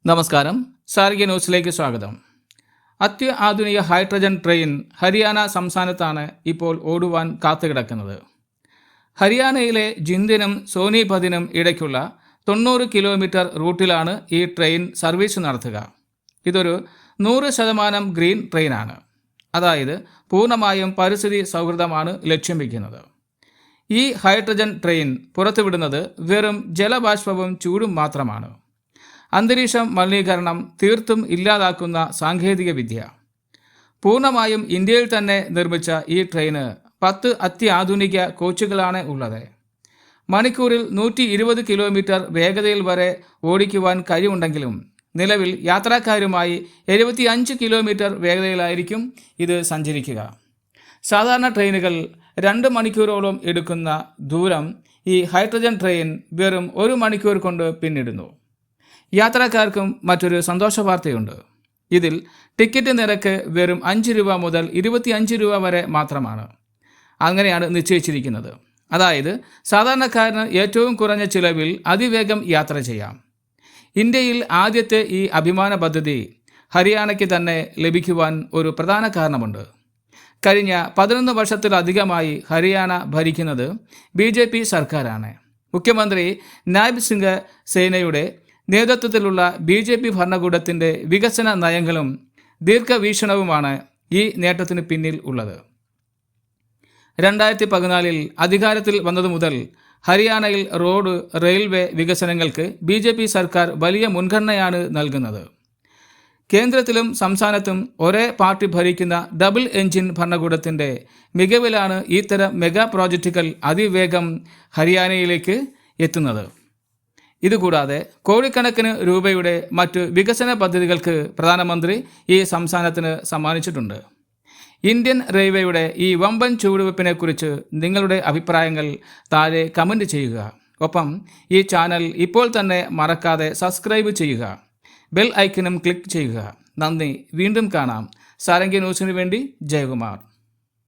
നമസ്കാരം, സാരിക ന്യൂസിലേക്ക് സ്വാഗതം. അത്യാധുനിക ഹൈഡ്രജൻ ട്രെയിൻ ഹരിയാന സംസ്ഥാനത്താണ് ഇപ്പോൾ ഓടുവാൻ കാത്തുകിടക്കുന്നത്. ഹരിയാനയിലെ ജിന്ദിനും സോനിപതിനും ഇടയ്ക്കുള്ള 90 കിലോമീറ്റർ റൂട്ടിലാണ് ഈ ട്രെയിൻ സർവീസ് നടത്തുക. ഇതൊരു 100% ഗ്രീൻ ട്രെയിനാണ്. അതായത് പൂർണ്ണമായും പരിസ്ഥിതി സൗഹൃദമാണ് ലക്ഷ്യം വയ്ക്കുന്നത്. ഈ ഹൈഡ്രജൻ ട്രെയിൻ പുറത്തുവിടുന്നത് വെറും ജലബാഷ്പവും ചൂടും മാത്രമാണ്. അന്തരീക്ഷ മലിനീകരണം തീർത്തും ഇല്ലാതാക്കുന്ന സാങ്കേതിക വിദ്യ. പൂർണ്ണമായും ഇന്ത്യയിൽ തന്നെ നിർമ്മിച്ച ഈ ട്രെയിന് 10 അത്യാധുനിക കോച്ചുകളാണ് ഉള്ളത്. മണിക്കൂറിൽ 120 കിലോമീറ്റർ വേഗതയിൽ വരെ ഓടിക്കുവാൻ കഴിവുണ്ടെങ്കിലും നിലവിൽ യാത്രക്കാരുമായി 75 കിലോമീറ്റർ വേഗതയിലായിരിക്കും ഇത് സഞ്ചരിക്കുക. സാധാരണ ട്രെയിനുകൾ 2 മണിക്കൂറോളം എടുക്കുന്ന ദൂരം ഈ ഹൈഡ്രജൻ ട്രെയിൻ വെറും 1 മണിക്കൂർ കൊണ്ട് പിന്നിടുന്നു. യാത്രക്കാർക്കും മറ്റൊരു സന്തോഷ വാർത്തയുണ്ട്. ഇതിൽ ടിക്കറ്റ് നിരക്ക് വെറും 5 രൂപ മുതൽ 25 രൂപ വരെ മാത്രമാണ്. അങ്ങനെയാണ് നിശ്ചയിച്ചിരിക്കുന്നത്. അതായത് സാധാരണക്കാരന് ഏറ്റവും കുറഞ്ഞ ചിലവിൽ അതിവേഗം യാത്ര ചെയ്യാം. ഇന്ത്യയിൽ ആദ്യത്തെ ഈ അഭിമാന പദ്ധതി ഹരിയാനയ്ക്ക് തന്നെ ലഭിക്കുവാൻ ഒരു പ്രധാന കാരണമുണ്ട്. കഴിഞ്ഞ 11 വർഷത്തിലധികമായി ഹരിയാന ഭരിക്കുന്നത് BJP സർക്കാരാണ്. മുഖ്യമന്ത്രി നായബ് സിംഗ് സേനയുടെ നേതൃത്വത്തിലുള്ള BJP ഭരണകൂടത്തിൻ്റെ വികസന നയങ്ങളും ദീർഘവീക്ഷണവുമാണ് ഈ നേട്ടത്തിന് പിന്നിൽ ഉള്ളത്. 2014 അധികാരത്തിൽ വന്നതു മുതൽ ഹരിയാനയിൽ റോഡ്, റെയിൽവേ വികസനങ്ങൾക്ക് BJP സർക്കാർ വലിയ മുൻഗണനയാണ് നൽകുന്നത്. കേന്ദ്രത്തിലും സംസ്ഥാനത്തും ഒരേ പാർട്ടി ഭരിക്കുന്ന ഡബിൾ എഞ്ചിൻ ഭരണകൂടത്തിൻ്റെ മികവിലാണ് ഇത്തരം മെഗാ പ്രോജക്റ്റുകൾ അതിവേഗം ഹരിയാനയിലേക്ക് എത്തുന്നത്. ഇതുകൂടാതെ കോടിക്കണക്കിന് രൂപയുടെ മറ്റു വികസന പദ്ധതികൾക്ക് പ്രധാനമന്ത്രി ഈ സംസ്ഥാനത്തിന് സമ്മാനിച്ചിട്ടുണ്ട്. ഇന്ത്യൻ റെയിൽവേയുടെ ഈ വമ്പൻ ചുവടുവയ്പ്പിനെക്കുറിച്ച് നിങ്ങളുടെ അഭിപ്രായങ്ങൾ താഴെ കമൻറ്റ് ചെയ്യുക. ഒപ്പം ഈ ചാനൽ ഇപ്പോൾ തന്നെ മറക്കാതെ സബ്സ്ക്രൈബ് ചെയ്യുക. ബെൽ ഐക്കണും ക്ലിക്ക് ചെയ്യുക. നന്ദി. വീണ്ടും കാണാം. സാരംഗി ന്യൂസിനു വേണ്ടി ജയകുമാർ.